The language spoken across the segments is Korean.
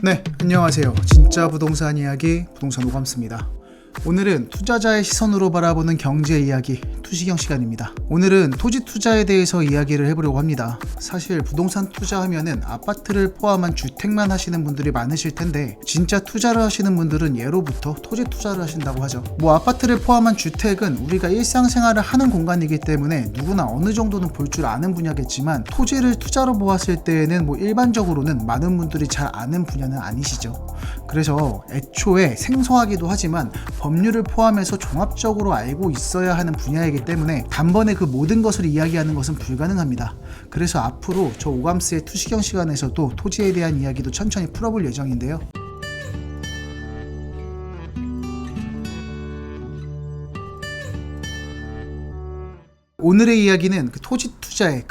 네, 안녕하세요. 진짜 부동산 이야기 부동산 오감스입니다. 오늘은 투자자의 시선으로 바라보는 경제 이야기 투시경 시간입니다. 오늘은 토지 투자에 대해서 이야기를 해보려고 합니다. 사실 부동산 투자하면은 아파트를 포함한 주택만 하시는 분들이 많으실 텐데 진짜 투자를 하시는 분들은 예로부터 토지 투자를 하신다고 하죠. 아파트를 포함한 주택은 우리가 일상생활을 하는 공간이기 때문에 누구나 어느 정도는 볼 줄 아는 분야겠지만 토지를 투자로 보았을 때에는 일반적으로는 많은 분들이 잘 아는 분야는 아니시죠. 그래서 애초에 생소하기도 하지만 법률을 포함해서 종합적으로 알고 있어야 하는 분야이기 때문에 단번에 그 모든 것을 이야기하는 것은 불가능합니다. 그래서 앞으로 저 오감스의 투시경 시간에서도 토지에 대한 이야기도 천천히 풀어볼 예정인데요. 오늘의 이야기는 그 토지 투자의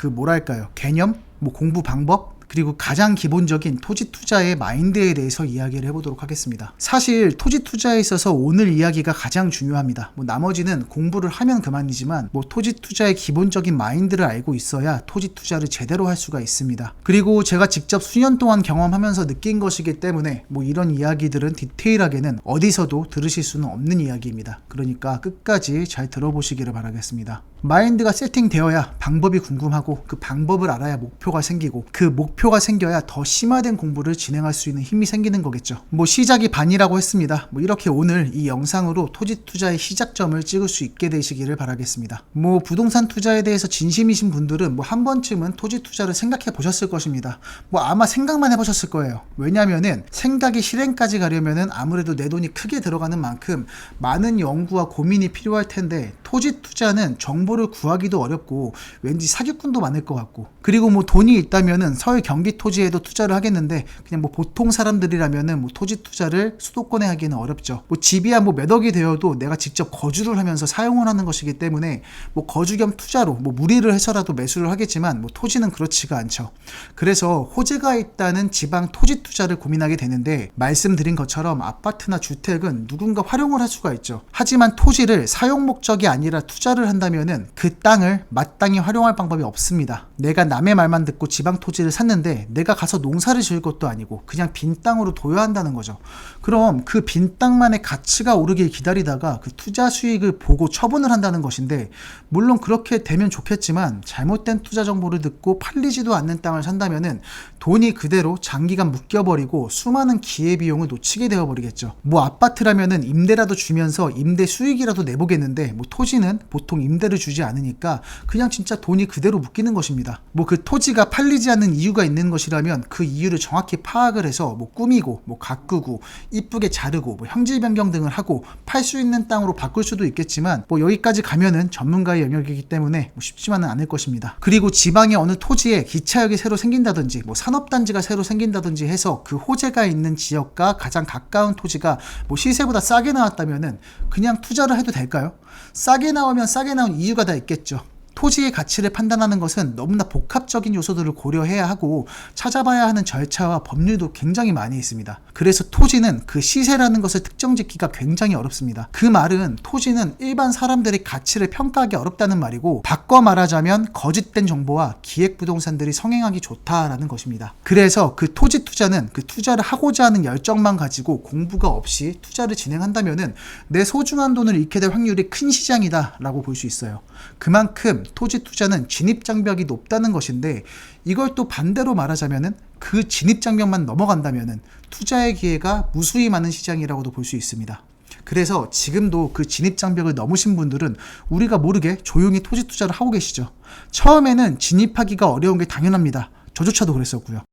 개념, 공부 방법, 그리고 가장 기본적인 토지 투자의 마인드에 대해서 이야기를 해보도록 하겠습니다. 사실 토지 투자에 있어서 오늘 이야기가 가장 중요합니다. 나머지는 공부를 하면 그만이지만 토지 투자의 기본적인 마인드를 알고 있어야 토지 투자를 제대로 할 수가 있습니다. 그리고 제가 직접 수년 동안 경험하면서 느낀 것이기 때문에 이런 이야기들은 디테일하게는 어디서도 들으실 수는 없는 이야기입니다. 그러니까 끝까지 잘 들어보시기를 바라겠습니다. 마인드가 세팅되어야 방법이 궁금하고 그 방법을 알아야 목표가 생기고 그 목표가 생겨야 더 심화된 공부를 진행할 수 있는 힘이 생기는 거겠죠. 시작이 반이라고 했습니다. 이렇게 오늘 이 영상으로 토지 투자의 시작점을 찍을 수 있게 되시기를 바라겠습니다. 부동산 투자에 대해서 진심이신 분들은 한 번쯤은 토지 투자를 생각해 보셨을 것입니다. 아마 생각만 해보셨을 거예요. 왜냐면은 생각이 실행까지 가려면은 아무래도 내 돈이 크게 들어가는 만큼 많은 연구와 고민이 필요할 텐데 토지 투자는 정보를 구하기도 어렵고 왠지 사기꾼도 많을 것 같고 그리고 돈이 있다면은 서울 경기 토지에도 투자를 하겠는데 그냥 보통 사람들이라면은 토지 투자를 수도권에 하기는 어렵죠. 집이야 몇 억이 되어도 내가 직접 거주를 하면서 사용을 하는 것이기 때문에 거주 겸 투자로 무리를 해서라도 매수를 하겠지만 토지는 그렇지가 않죠. 그래서 호재가 있다는 지방 토지 투자를 고민하게 되는데 말씀드린 것처럼 아파트나 주택은 누군가 활용을 할 수가 있죠. 하지만 토지를 사용 목적이 아니라 투자를 한다면은 그 땅을 마땅히 활용할 방법이 없습니다. 내가 남의 말만 듣고 지방 토지를 샀는데 내가 가서 농사를 지을 것도 아니고 그냥 빈 땅으로 둬야 한다는 거죠. 그럼 그 빈 땅만의 가치가 오르길 기다리다가 그 투자 수익을 보고 처분을 한다는 것인데 물론 그렇게 되면 좋겠지만 잘못된 투자 정보를 듣고 팔리지도 않는 땅을 산다면은 돈이 그대로 장기간 묶여버리고 수많은 기회비용을 놓치게 되어버리겠죠. 아파트라면은 임대라도 주면서 임대 수익이라도 내보겠는데 토지는 보통 임대를 주지 않으니까 그냥 진짜 돈이 그대로 묶이는 것입니다. 그 토지가 팔리지 않는 이유가 있는 것이라면 그 이유를 정확히 파악을 해서 꾸미고 가꾸고 이쁘게 자르고 형질 변경 등을 하고 팔 수 있는 땅으로 바꿀 수도 있겠지만 여기까지 가면은 전문가의 영역이기 때문에 쉽지만은 않을 것입니다. 그리고 지방의 어느 토지에 기차역이 새로 생긴다든지 산업단지가 새로 생긴다든지 해서 그 호재가 있는 지역과 가장 가까운 토지가 시세보다 싸게 나왔다면은 그냥 투자를 해도 될까요? 싸게 나오면 싸게 나온 이유가 다 있겠죠. 토지의 가치를 판단하는 것은 너무나 복합적인 요소들을 고려해야 하고 찾아봐야 하는 절차와 법률도 굉장히 많이 있습니다. 그래서 토지는 그 시세라는 것을 특정짓기가 굉장히 어렵습니다. 그 말은 토지는 일반 사람들의 가치를 평가하기 어렵다는 말이고 바꿔 말하자면 거짓된 정보와 기획부동산들이 성행하기 좋다라는 것입니다. 그래서 그 토지 투자는 그 투자를 하고자 하는 열정만 가지고 공부가 없이 투자를 진행한다면은 내 소중한 돈을 잃게 될 확률이 큰 시장이다 라고 볼 수 있어요. 그만큼 토지 투자는 진입장벽이 높다는 것인데 이걸 또 반대로 말하자면은 그 진입장벽만 넘어간다면은 투자의 기회가 무수히 많은 시장이라고도 볼 수 있습니다. 그래서 지금도 그 진입장벽을 넘으신 분들은 우리가 모르게 조용히 토지 투자를 하고 계시죠. 처음에는 진입하기가 어려운 게 당연합니다. 저조차도 그랬었고요.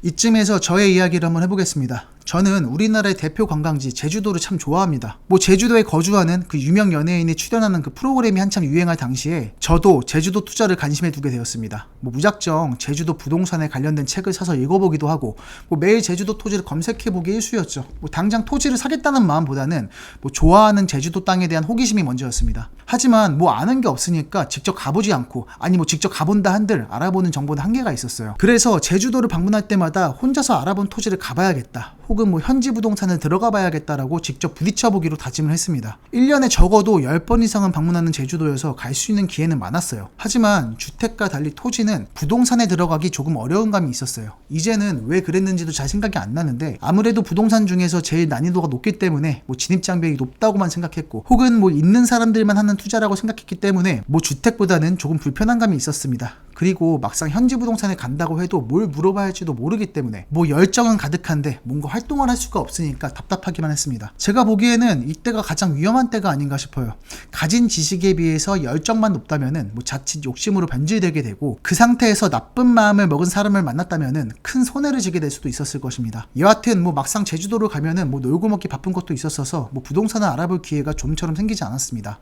이쯤에서 저의 이야기를 한번 해보겠습니다. 저는 우리나라의 대표 관광지 제주도를 참 좋아합니다. 제주도에 거주하는 그 유명 연예인이 출연하는 그 프로그램이 한참 유행할 당시에 저도 제주도 투자를 관심에 두게 되었습니다. 무작정 제주도 부동산에 관련된 책을 사서 읽어보기도 하고 매일 제주도 토지를 검색해보기 일쑤였죠. 당장 토지를 사겠다는 마음보다는 좋아하는 제주도 땅에 대한 호기심이 먼저였습니다. 하지만 뭐 아는 게 없으니까 직접 가보지 않고, 아니 뭐 직접 가본다 한들 알아보는 정보는 한계가 있었어요. 그래서 제주도를 방문할 때마다 혼자서 알아본 토지를 가봐야겠다, 혹은 뭐 현지 부동산을 들어가 봐야겠다라고 직접 부딪혀보기로 다짐을 했습니다. 1년에 적어도 10번 이상은 방문하는 제주도여서 갈 수 있는 기회는 많았어요. 하지만 주택과 달리 토지는 부동산에 들어가기 조금 어려운 감이 있었어요. 이제는 왜 그랬는지도 잘 생각이 안 나는데, 아무래도 부동산 중에서 제일 난이도가 높기 때문에 뭐 진입장벽이 높다고만 생각했고, 혹은 뭐 있는 사람들만 하는 투자라고 생각했기 때문에 뭐 주택보다는 조금 불편한 감이 있었습니다. 그리고 막상 현지 부동산에 간다고 해도 뭘 물어봐야 할지도 모르기 때문에 뭐 열정은 가득한데 뭔가 활동을 할 수가 없으니까 답답하기만 했습니다. 제가 보기에는 이때가 가장 위험한 때가 아닌가 싶어요. 가진 지식에 비해서 열정만 높다면은 뭐 자칫 욕심으로 변질되게 되고, 그 상태에서 나쁜 마음을 먹은 사람을 만났다면은 큰 손해를 지게 될 수도 있었을 것입니다. 여하튼 뭐 막상 제주도를 가면은 뭐 놀고 먹기 바쁜 것도 있었어서 뭐 부동산을 알아볼 기회가 좀처럼 생기지 않았습니다.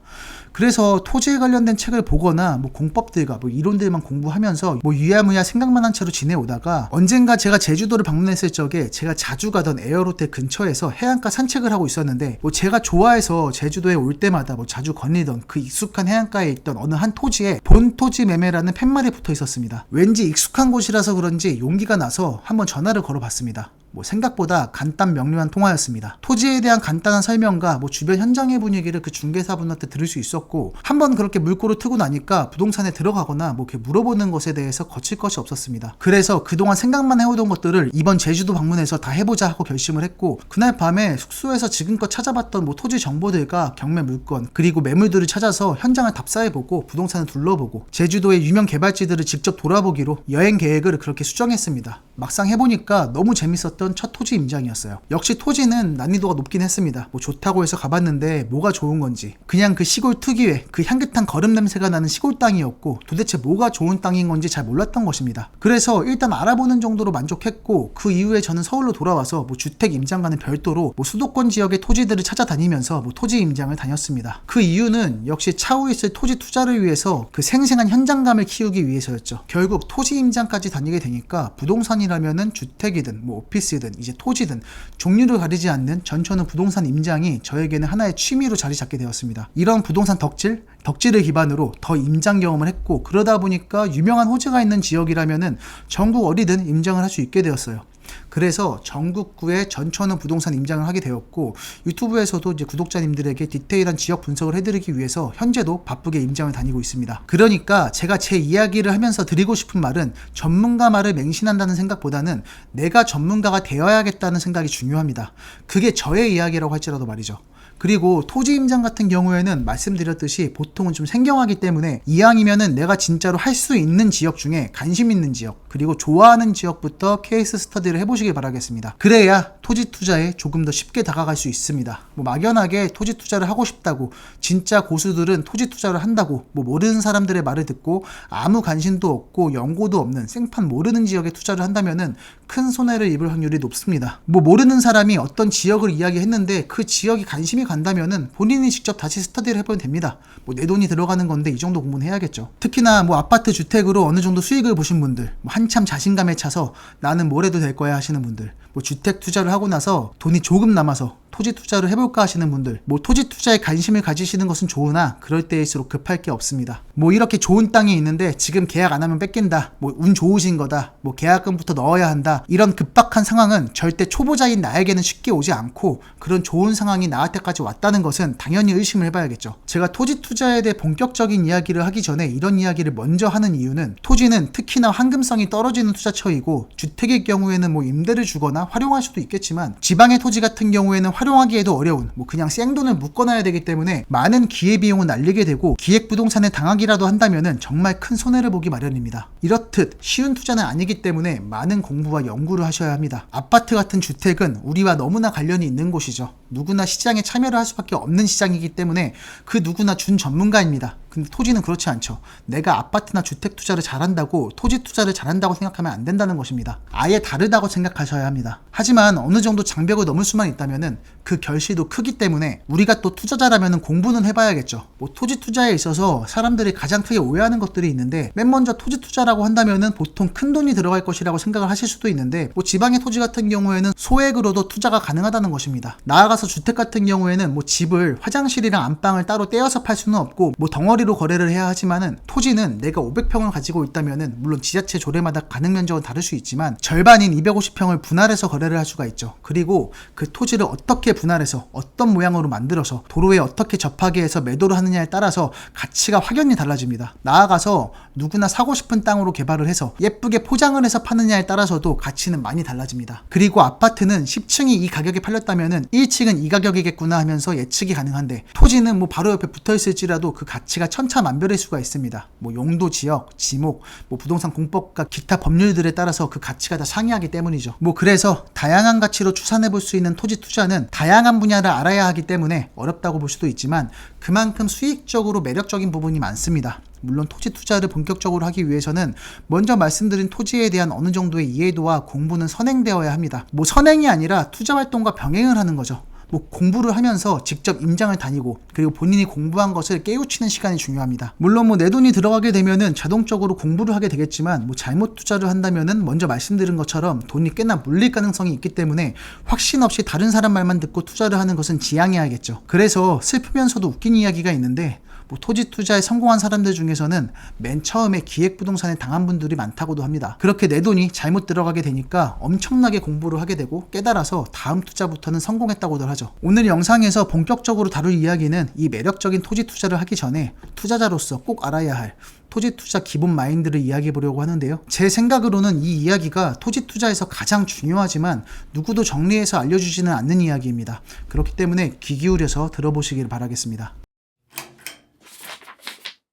그래서 토지에 관련된 책을 보거나 뭐 공법들과 뭐 이론들만 공부하면서 뭐 유야무야 생각만 한 채로 지내오다가, 언젠가 제가 제주도를 방문했을 적에 제가 자주 가던 에어로텔 근처에서 해안가 산책을 하고 있었는데, 뭐 제가 좋아해서 제주도에 올 때마다 뭐 자주 거닐던 그 익숙한 해안가에 있던 어느 한 토지에 본토지 매매라는 팻말이 붙어 있었습니다. 왠지 익숙한 곳이라서 그런지 용기가 나서 한번 전화를 걸어봤습니다. 뭐 생각보다 간단 명료한 통화였습니다. 토지에 대한 간단한 설명과 뭐 주변 현장의 분위기를 그 중개사분한테 들을 수 있었고, 한번 그렇게 물꼬를 트고 나니까 부동산에 들어가거나 뭐 이렇게 물어보는 것에 대해서 거칠 것이 없었습니다. 그래서 그동안 생각만 해오던 것들을 이번 제주도 방문해서 다 해보자 하고 결심을 했고, 그날 밤에 숙소에서 지금껏 찾아봤던 뭐 토지 정보들과 경매 물건 그리고 매물들을 찾아서 현장을 답사해보고 부동산을 둘러보고 제주도의 유명 개발지들을 직접 돌아보기로 여행 계획을 그렇게 수정했습니다. 막상 해보니까 너무 재밌었던 첫 토지 임장이었어요. 역시 토지는 난이도가 높긴 했습니다. 뭐 좋다고 해서 가봤는데 뭐가 좋은 건지, 그냥 그 시골 특유의 그 향긋한 거름 냄새가 나는 시골 땅이었고, 도대체 뭐가 좋은 땅인 건지 잘 몰랐던 것입니다. 그래서 일단 알아보는 정도로 만족했고, 그 이후에 저는 서울로 돌아와서 뭐 주택 임장과는 별도로 뭐 수도권 지역의 토지들을 찾아다니면서 뭐 토지 임장을 다녔습니다. 그 이유는 역시 차후에 있을 토지 투자를 위해서 그 생생한 현장감을 키우기 위해서였죠. 결국 토지 임장까지 다니게 되니까 부동산이라면은 주택이든 뭐 오피스든 이제 토지든 종류를 가리지 않는 전천후 부동산 임장이 저에게는 하나의 취미로 자리 잡게 되었습니다. 이런 부동산 덕질을 기반으로 더 임장 경험을 했고, 그러다 보니까 유명한 호재가 있는 지역이라면은 전국 어디든 임장을 할 수 있게 되었어요. 그래서 전국구에 전천후 부동산 임장을 하게 되었고, 유튜브에서도 이제 구독자님들에게 디테일한 지역 분석을 해드리기 위해서 현재도 바쁘게 임장을 다니고 있습니다. 그러니까 제가 제 이야기를 하면서 드리고 싶은 말은, 전문가 말을 맹신한다는 생각보다는 내가 전문가가 되어야겠다는 생각이 중요합니다. 그게 저의 이야기라고 할지라도 말이죠. 그리고 토지 임장 같은 경우에는 말씀드렸듯이 보통은 좀 생경하기 때문에 이왕이면은 내가 진짜로 할 수 있는 지역 중에 관심 있는 지역 그리고 좋아하는 지역부터 케이스 스터디를 해보시길 바라겠습니다. 그래야 토지 투자에 조금 더 쉽게 다가갈 수 있습니다. 뭐 막연하게 토지 투자를 하고 싶다고, 진짜 고수들은 토지 투자를 한다고 뭐 모르는 사람들의 말을 듣고 아무 관심도 없고 연고도 없는 생판 모르는 지역에 투자를 한다면은 큰 손해를 입을 확률이 높습니다. 뭐 모르는 사람이 어떤 지역을 이야기했는데 그 지역이 관심이 간다면은 본인이 직접 다시 스터디를 해보면 됩니다. 뭐 내 돈이 들어가는 건데 이 정도 공부는 해야겠죠. 특히나 뭐 아파트 주택으로 어느 정도 수익을 보신 분들, 뭐 한참 자신감에 차서 나는 뭘 해도 될 거야 하시는 분들, 뭐 주택 투자를 하고 나서 돈이 조금 남아서 토지 투자를 해볼까 하시는 분들, 뭐 토지 투자에 관심을 가지시는 것은 좋으나 그럴 때일수록 급할 게 없습니다. 뭐 이렇게 좋은 땅이 있는데 지금 계약 안 하면 뺏긴다, 뭐 운 좋으신 거다, 뭐 계약금부터 넣어야 한다, 이런 급박한 상황은 절대 초보자인 나에게는 쉽게 오지 않고, 그런 좋은 상황이 나한테까지 왔다는 것은 당연히 의심을 해봐야겠죠. 제가 토지 투자에 대해 본격적인 이야기를 하기 전에 이런 이야기를 먼저 하는 이유는, 토지는 특히나 환금성이 떨어지는 투자처이고, 주택의 경우에는 뭐 임대를 주거나 활용할 수도 있겠지만 지방의 토지 같은 경우에는 활용하기에도 어려운, 뭐 그냥 생돈을 묶어놔야 되기 때문에 많은 기회비용을 날리게 되고, 기획부동산에 당하기라도 한다면은 정말 큰 손해를 보기 마련입니다. 이렇듯 쉬운 투자는 아니기 때문에 많은 공부와 연구를 하셔야 합니다. 아파트 같은 주택은 우리와 너무나 관련이 있는 곳이죠. 누구나 시장에 참여를 할 수밖에 없는 시장이기 때문에 그 누구나 준 전문가입니다. 근데 토지는 그렇지 않죠. 내가 아파트나 주택 투자를 잘한다고 토지 투자를 잘한다고 생각하면 안 된다는 것입니다. 아예 다르다고 생각하셔야 합니다. 하지만 어느 정도 장벽을 넘을 수만 있다면은 그 결실도 크기 때문에 우리가 또 투자자라면은 공부는 해봐야겠죠. 뭐 토지 투자에 있어서 사람들이 가장 크게 오해하는 것들이 있는데, 맨 먼저 토지 투자라고 한다면은 보통 큰 돈이 들어갈 것이라고 생각을 하실 수도 있는데, 뭐 지방의 토지 같은 경우에는 소액으로도 투자가 가능하다는 것입니다. 나아가서 주택 같은 경우에는 뭐 집을 화장실이랑 안방을 따로 떼어서 팔 수는 없고 뭐 덩어리로 거래를 해야 하지만은, 토지는 내가 500평을 가지고 있다면은 물론 지자체 조례마다 가능 면적은 다를 수 있지만 절반인 250평을 분할해서 거래를 할 수가 있죠. 그리고 그 토지를 어떻게 분할해서 어떤 모양으로 만들어서 도로에 어떻게 접하게 해서 매도를 하느냐에 따라서 가치가 확연히 달라집니다. 나아가서 누구나 사고 싶은 땅으로 개발을 해서 예쁘게 포장을 해서 파느냐에 따라서도 가치는 많이 달라집니다. 그리고 아파트는 10층이 이 가격에 팔렸다면은 1층은 이 가격이겠구나 하면서 예측이 가능한데, 토지는 뭐 바로 옆에 붙어 있을지라도 그 가치가 천차만별일 수가 있습니다. 뭐 용도 지역, 지목, 뭐 부동산 공법과 기타 법률들에 따라서 그 가치가 다 상이하기 때문이죠. 뭐 그래서 다양한 가치로 추산해 볼 수 있는 토지 투자는 다양한 분야를 알아야 하기 때문에 어렵다고 볼 수도 있지만, 그만큼 수익적으로 매력적인 부분이 많습니다. 물론 토지 투자를 본격적으로 하기 위해서는 먼저 말씀드린 토지에 대한 어느 정도의 이해도와 공부는 선행되어야 합니다. 뭐 선행이 아니라 투자 활동과 병행을 하는 거죠. 뭐 공부를 하면서 직접 임장을 다니고, 그리고 본인이 공부한 것을 깨우치는 시간이 중요합니다. 물론 뭐 내 돈이 들어가게 되면은 자동적으로 공부를 하게 되겠지만, 뭐 잘못 투자를 한다면은 먼저 말씀드린 것처럼 돈이 꽤나 물릴 가능성이 있기 때문에 확신 없이 다른 사람 말만 듣고 투자를 하는 것은 지양해야겠죠. 그래서 슬프면서도 웃긴 이야기가 있는데, 뭐 토지 투자에 성공한 사람들 중에서는 맨 처음에 기획부동산에 당한 분들이 많다고도 합니다. 그렇게 내 돈이 잘못 들어가게 되니까 엄청나게 공부를 하게 되고 깨달아서 다음 투자부터는 성공했다고들 하죠. 오늘 영상에서 본격적으로 다룰 이야기는 이 매력적인 토지 투자를 하기 전에 투자자로서 꼭 알아야 할 토지 투자 기본 마인드를 이야기해 보려고 하는데요. 제 생각으로는 이 이야기가 토지 투자에서 가장 중요하지만 누구도 정리해서 알려주지는 않는 이야기입니다. 그렇기 때문에 귀 기울여서 들어보시길 바라겠습니다.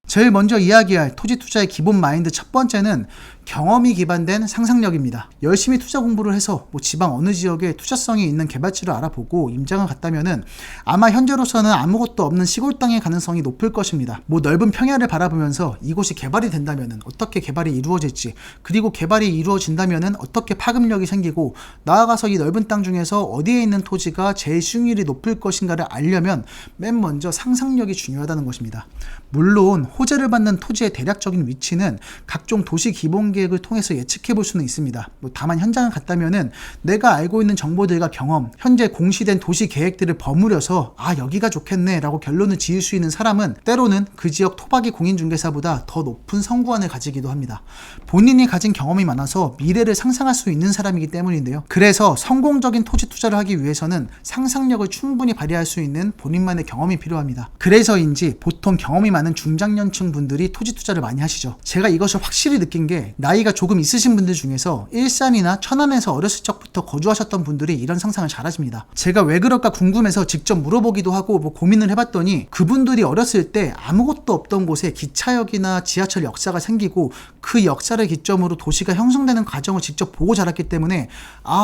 제일 먼저 이야기할 토지 투자의 기본 마인드 첫 번째는 경험이 기반된 상상력입니다. 열심히 투자 공부를 해서 뭐 지방 어느 지역에 투자성이 있는 개발지를 알아보고 임장을 갔다면은 아마 현재로서는 아무것도 없는 시골 땅의 가능성이 높을 것입니다. 뭐 넓은 평야를 바라보면서 이곳이 개발이 된다면은 어떻게 개발이 이루어질지, 그리고 개발이 이루어진다면은 어떻게 파급력이 생기고, 나아가서 이 넓은 땅 중에서 어디에 있는 토지가 제일 수익률이 높을 것인가를 알려면 맨 먼저 상상력이 중요하다는 것입니다. 물론 호재를 받는 토지의 대략적인 위치는 각종 도시 기본 계획을 통해서 예측해 볼 수는 있습니다. 뭐 다만 현장을 갔다면은 내가 알고 있는 정보들과 경험, 현재 공시된 도시 계획들을 버무려서 여기가 좋겠네 라고 결론을 지을 수 있는 사람은 때로는 그 지역 토박이 공인중개사보다 더 높은 선구안을 가지기도 합니다. 본인이 가진 경험이 많아서 미래를 상상할 수 있는 사람이기 때문인데요. 그래서 성공적인 토지 투자를 하기 위해서는 상상력을 충분히 발휘할 수 있는 본인만의 경험이 필요합니다. 그래서인지 보통 경험이 많은 중장년층 분들이 토지 투자를 많이 하시죠. 제가 이것을 확실히 느낀 게, 나이가 조금 있으신 분들 중에서 일산이나 천안에서 어렸을 적부터 거주하셨던 분들이 이런 상상을 잘 하십니다. 제가 왜 그럴까 궁금해서 직접 물어보기도 하고 뭐 고민을 해봤더니, 그분들이 어렸을 때 아무것도 없던 곳에 기차역이나 지하철 역사가 생기고 그 역사를 기점으로 도시가 형성되는 과정을 직접 보고 자랐기 때문에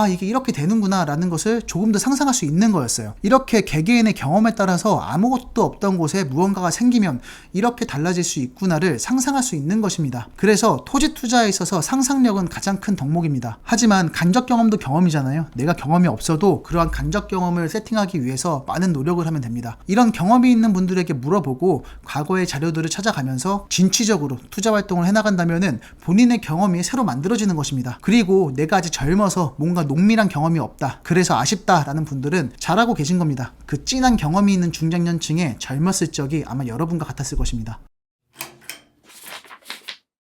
이게 이렇게 되는구나 라는 것을 조금 더 상상할 수 있는 거였어요. 이렇게 개개인의 경험에 따라서 아무것도 없던 곳에 무언가가 생기면 이렇게 달라질 수 있구나를 상상할 수 있는 것입니다. 그래서 토지 투자에 있어서 상상력은 가장 큰 덕목입니다. 하지만 간접 경험도 경험이잖아요. 내가 경험이 없어도 그러한 간접 경험을 세팅하기 위해서 많은 노력을 하면 됩니다. 이런 경험이 있는 분들에게 물어보고 과거의 자료들을 찾아가면서 진취적으로 투자 활동을 해나간다면은 본인의 경험이 새로 만들어지는 것입니다. 그리고 내가 아직 젊어서 뭔가 농밀한 경험이 없다, 그래서 아쉽다라는 분들은 잘하고 계신 겁니다. 그 진한 경험이 있는 중장년층에 젊었을 적이 아마 여러분과 같았을 것입니다.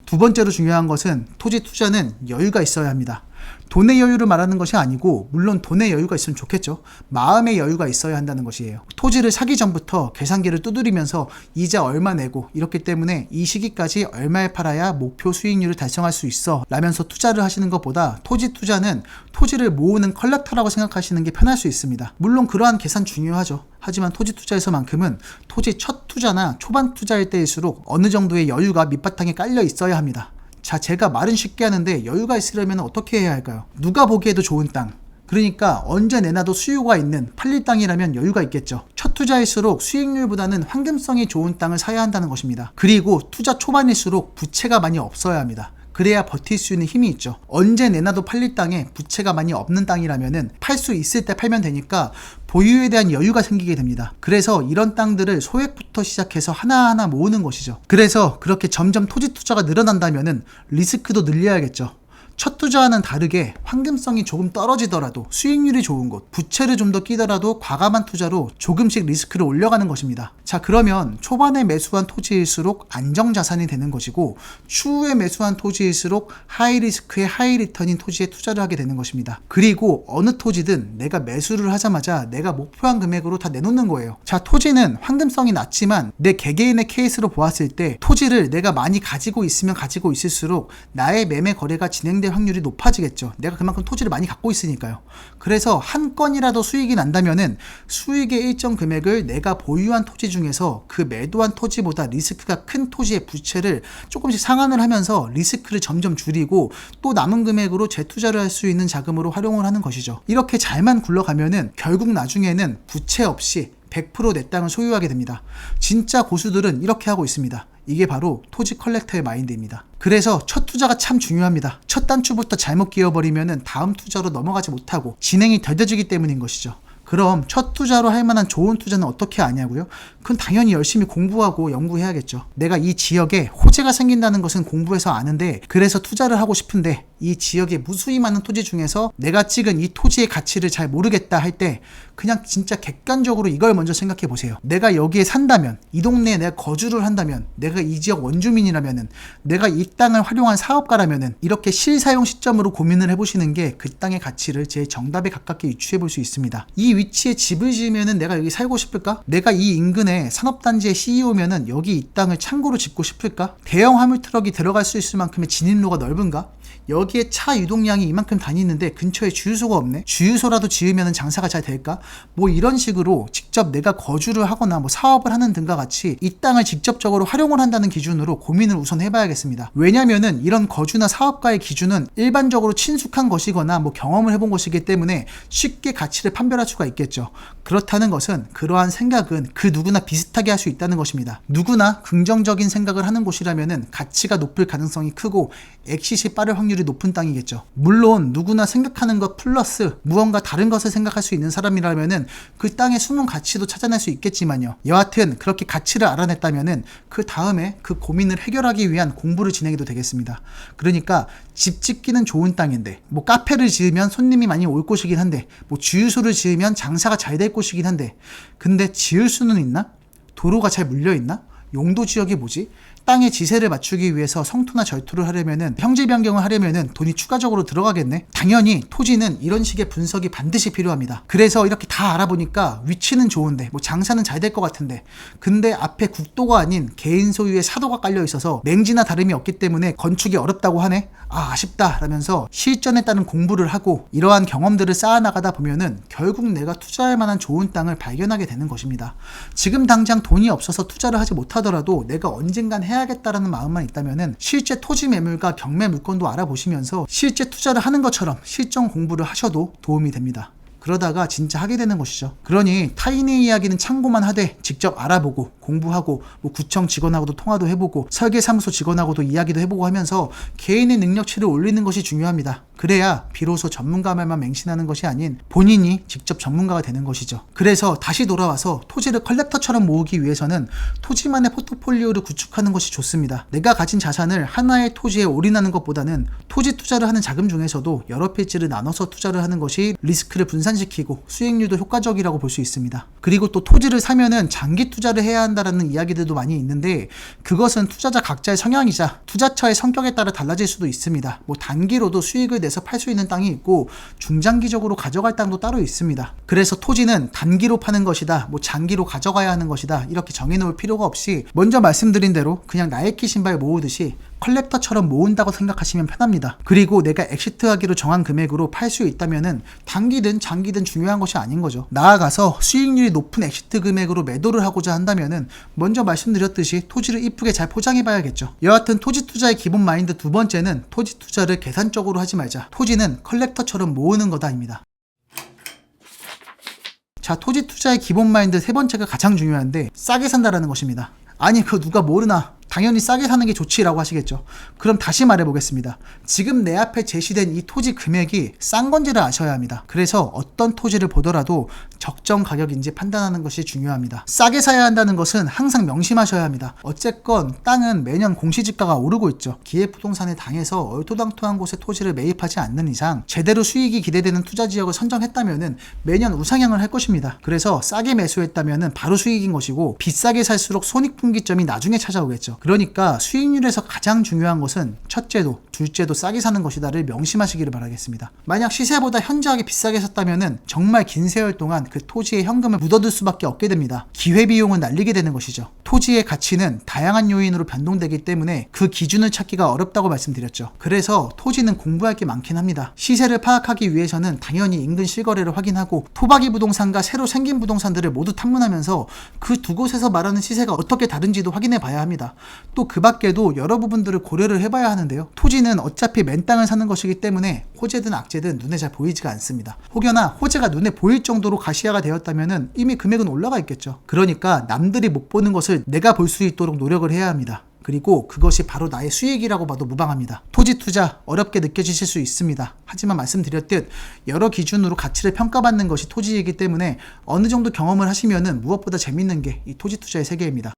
두 번째로 중요한 것은 토지 투자는 여유가 있어야 합니다. 돈의 여유를 말하는 것이 아니고, 물론 돈의 여유가 있으면 좋겠죠. 마음의 여유가 있어야 한다는 것이에요. 토지를 사기 전부터 계산기를 두드리면서 이자 얼마 내고 이렇기 때문에 이 시기까지 얼마에 팔아야 목표 수익률을 달성할 수 있어 라면서 투자를 하시는 것보다, 토지 투자는 토지를 모으는 컬렉터라고 생각하시는 게 편할 수 있습니다. 물론 그러한 계산 중요하죠. 하지만 토지 투자에서만큼은 토지 첫 투자나 초반 투자일 때일수록 어느 정도의 여유가 밑바탕에 깔려 있어야 합니다. 자, 제가 말은 쉽게 하는데 여유가 있으려면 어떻게 해야 할까요? 누가 보기에도 좋은 땅, 그러니까 언제 내놔도 수요가 있는 팔릴 땅이라면 여유가 있겠죠. 첫 첫 투자일수록 수익률보다는 황금성이 좋은 땅을 사야 한다는 것입니다. 그리고 투자 초반일수록 부채가 많이 없어야 합니다. 그래야 버틸 수 있는 힘이 있죠. 언제 내놔도 팔릴 땅에 부채가 많이 없는 땅이라면은 팔 수 있을 때 팔면 되니까 보유에 대한 여유가 생기게 됩니다. 그래서 이런 땅들을 소액부터 시작해서 하나하나 모으는 것이죠. 그래서 그렇게 점점 토지 투자가 늘어난다면은 리스크도 늘려야겠죠. 첫 투자와는 다르게 황금성이 조금 떨어지더라도 수익률이 좋은 곳, 부채를 좀 더 끼더라도 과감한 투자로 조금씩 리스크를 올려가는 것입니다. 자, 그러면 초반에 매수한 토지일수록 안정자산이 되는 것이고 추후에 매수한 토지일수록 하이리스크의 하이리턴인 토지에 투자를 하게 되는 것입니다. 그리고 어느 토지든 내가 매수를 하자마자 내가 목표한 금액으로 다 내놓는 거예요. 자, 토지는 황금성이 낮지만 내 개개인의 케이스로 보았을 때 토지를 내가 많이 가지고 있으면 가지고 있을수록 나의 매매 거래가 진행될 확률이 높아지겠죠. 내가 그만큼 토지를 많이 갖고 있으니까요. 그래서 한 건이라도 수익이 난다면은 수익의 일정 금액을 내가 보유한 토지 중에서 그 매도한 토지보다 리스크가 큰 토지의 부채를 조금씩 상환을 하면서 리스크를 점점 줄이고 또 남은 금액으로 재투자를 할 수 있는 자금으로 활용을 하는 것이죠. 이렇게 잘만 굴러가면은 결국 나중에는 부채 없이 100% 내 땅을 소유하게 됩니다. 진짜 고수들은 이렇게 하고 있습니다. 이게 바로 토지 컬렉터의 마인드입니다. 그래서 첫 투자가 참 중요합니다. 첫 단추부터 잘못 끼워버리면 다음 투자로 넘어가지 못하고 진행이 더뎌지기 때문인 것이죠. 그럼 첫 투자로 할 만한 좋은 투자는 어떻게 아냐고요? 그건 당연히 열심히 공부하고 연구해야겠죠. 내가 이 지역에 호재가 생긴다는 것은 공부해서 아는데 그래서 투자를 하고 싶은데 이 지역에 무수히 많은 토지 중에서 내가 찍은 이 토지의 가치를 잘 모르겠다 할 때 그냥 진짜 객관적으로 이걸 먼저 생각해 보세요. 내가 여기에 산다면, 이 동네에 내가 거주를 한다면, 내가 이 지역 원주민이라면은, 내가 이 땅을 활용한 사업가라면은 이렇게 실사용 시점으로 고민을 해보시는 게 그 땅의 가치를 제 정답에 가깝게 유추해 볼 수 있습니다. 이 위치에 집을 지으면은 내가 여기 살고 싶을까? 내가 이 인근에 산업단지의 CEO면은 여기 이 땅을 창고로 짓고 싶을까? 대형 화물트럭이 들어갈 수 있을 만큼의 진입로가 넓은가? 여기에 차 유동량이 이만큼 다니는데 근처에 주유소가 없네? 주유소라도 지으면 장사가 잘 될까? 뭐 이런 식으로 직접 내가 거주를 하거나 뭐 사업을 하는 등과 같이 이 땅을 직접적으로 활용을 한다는 기준으로 고민을 우선 해봐야겠습니다. 왜냐면은 이런 거주나 사업가의 기준은 일반적으로 친숙한 것이거나 뭐 경험을 해본 것이기 때문에 쉽게 가치를 판별할 수가 있겠죠. 그렇다는 것은 그러한 생각은 그 누구나 비슷하게 할 수 있다는 것입니다. 누구나 긍정적인 생각을 하는 곳이라면은 가치가 높을 가능성이 크고 엑시시 빠를 확률이 높은 땅이겠죠. 물론 누구나 생각하는 것 플러스 무언가 다른 것을 생각할 수 있는 사람이라면은 그 땅의 숨은 가치도 찾아낼 수 있겠지만요. 여하튼 그렇게 가치를 알아냈다면은 그 다음에 그 고민을 해결하기 위한 공부를 진행해도 되겠습니다. 그러니까 집 짓기는 좋은 땅인데 뭐 카페를 지으면 손님이 많이 올 곳이긴 한데 뭐 주유소를 지으면 장사가 잘 될 곳이긴 한데 근데 지을 수는 있나? 도로가 잘 물려있나? 용도 지역이 뭐지? 땅의 지세를 맞추기 위해서 성토나 절토를 하려면은 형질 변경을 하려면은 돈이 추가적으로 들어가겠네. 당연히 토지는 이런 식의 분석이 반드시 필요합니다. 그래서 이렇게 다 알아보니까 위치는 좋은데 뭐 장사는 잘 될 것 같은데 근데 앞에 국도가 아닌 개인 소유의 사도가 깔려 있어서 맹지나 다름이 없기 때문에 건축이 어렵다고 하네. 아쉽다 라면서 실전에 따른 공부를 하고 이러한 경험들을 쌓아나가다 보면은 결국 내가 투자할 만한 좋은 땅을 발견하게 되는 것입니다. 지금 당장 돈이 없어서 투자를 하지 못하더라도 내가 언젠간 해야겠다라는 마음만 있다면은 실제 토지 매물과 경매 물건도 알아보시면서 실제 투자를 하는 것처럼 실전 공부를 하셔도 도움이 됩니다. 그러다가 진짜 하게 되는 것이죠. 그러니 타인의 이야기는 참고만 하되 직접 알아보고 공부하고 뭐 구청 직원하고도 통화도 해보고 설계사무소 직원하고도 이야기도 해보고 하면서 개인의 능력치를 올리는 것이 중요합니다. 그래야 비로소 전문가 말만 맹신하는 것이 아닌 본인이 직접 전문가가 되는 것이죠. 그래서 다시 돌아와서 토지를 컬렉터처럼 모으기 위해서는 토지만의 포트폴리오를 구축하는 것이 좋습니다. 내가 가진 자산을 하나의 토지에 올인하는 것보다는 토지 투자를 하는 자금 중에서도 여러 필지를 나눠서 투자를 하는 것이 리스크를 분산시키고 수익률도 효과적이라고 볼 수 있습니다. 그리고 또 토지를 사면은 장기 투자를 해야 한다라는 이야기들도 많이 있는데 그것은 투자자 각자의 성향이자 투자처의 성격에 따라 달라질 수도 있습니다. 뭐 단기로도 수익을 내서 팔 수 있는 땅이 있고 중장기적으로 가져갈 땅도 따로 있습니다. 그래서 토지는 단기로 파는 것이다, 뭐 장기로 가져가야 하는 것이다 이렇게 정해놓을 필요가 없이 먼저 말씀드린 대로 그냥 나이키 신발 모으듯이 컬렉터처럼 모은다고 생각하시면 편합니다. 그리고 내가 엑시트하기로 정한 금액으로 팔 수 있다면은 단기든 장기든 중요한 것이 아닌 거죠. 나아가서 수익률이 높은 엑시트 금액으로 매도를 하고자 한다면은 먼저 말씀드렸듯이 토지를 이쁘게 잘 포장해 봐야겠죠. 여하튼 토지 투자의 기본 마인드 두 번째는 토지 투자를 계산적으로 하지 말자. 토지는 컬렉터처럼 모으는 거다입니다. 자, 토지 투자의 기본 마인드 세 번째가 가장 중요한데 싸게 산다라는 것입니다. 아니 그거 누가 모르나? 당연히 싸게 사는 게 좋지라고 하시겠죠. 그럼 다시 말해보겠습니다. 지금 내 앞에 제시된 이 토지 금액이 싼 건지를 아셔야 합니다. 그래서 어떤 토지를 보더라도 적정 가격인지 판단하는 것이 중요합니다. 싸게 사야 한다는 것은 항상 명심하셔야 합니다. 어쨌건 땅은 매년 공시지가가 오르고 있죠. 기획부동산에 당해서 얼토당토한 곳에 토지를 매입하지 않는 이상 제대로 수익이 기대되는 투자 지역을 선정했다면 매년 우상향을 할 것입니다. 그래서 싸게 매수했다면 바로 수익인 것이고 비싸게 살수록 손익분기점이 나중에 찾아오겠죠. 그러니까 수익률에서 가장 중요한 것은 첫째도 둘째도 싸게 사는 것이다를 명심하시기를 바라겠습니다. 만약 시세보다 현저하게 비싸게 샀다면 정말 긴 세월 동안 그 토지에 현금을 묻어둘 수밖에 없게 됩니다. 기회비용은 날리게 되는 것이죠. 토지의 가치는 다양한 요인으로 변동되기 때문에 그 기준을 찾기가 어렵다고 말씀드렸죠. 그래서 토지는 공부할 게 많긴 합니다. 시세를 파악하기 위해서는 당연히 인근 실거래를 확인하고 토박이 부동산과 새로 생긴 부동산들을 모두 탐문하면서 그 두 곳에서 말하는 시세가 어떻게 다른지도 확인해 봐야 합니다. 또 그 밖에도 여러 부분들을 고려를 해봐야 하는데요. 토지는 어차피 맨 땅을 사는 것이기 때문에 호재든 악재든 눈에 잘 보이지가 않습니다. 혹여나 호재가 눈에 보일 정도로 가시화가 되었다면 이미 금액은 올라가 있겠죠. 그러니까 남들이 못 보는 것을 내가 볼 수 있도록 노력을 해야 합니다. 그리고 그것이 바로 나의 수익이라고 봐도 무방합니다. 토지 투자 어렵게 느껴지실 수 있습니다. 하지만 말씀드렸듯 여러 기준으로 가치를 평가받는 것이 토지이기 때문에 어느 정도 경험을 하시면은 무엇보다 재밌는 게 이 토지 투자의 세계입니다.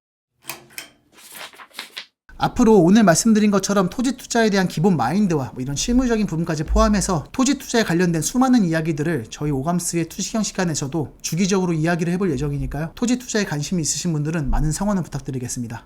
앞으로 오늘 말씀드린 것처럼 토지 투자에 대한 기본 마인드와 이런 실무적인 부분까지 포함해서 토지 투자에 관련된 수많은 이야기들을 저희 오감스의 투시형 시간에서도 주기적으로 이야기를 해볼 예정이니까요. 토지 투자에 관심이 있으신 분들은 많은 성원을 부탁드리겠습니다.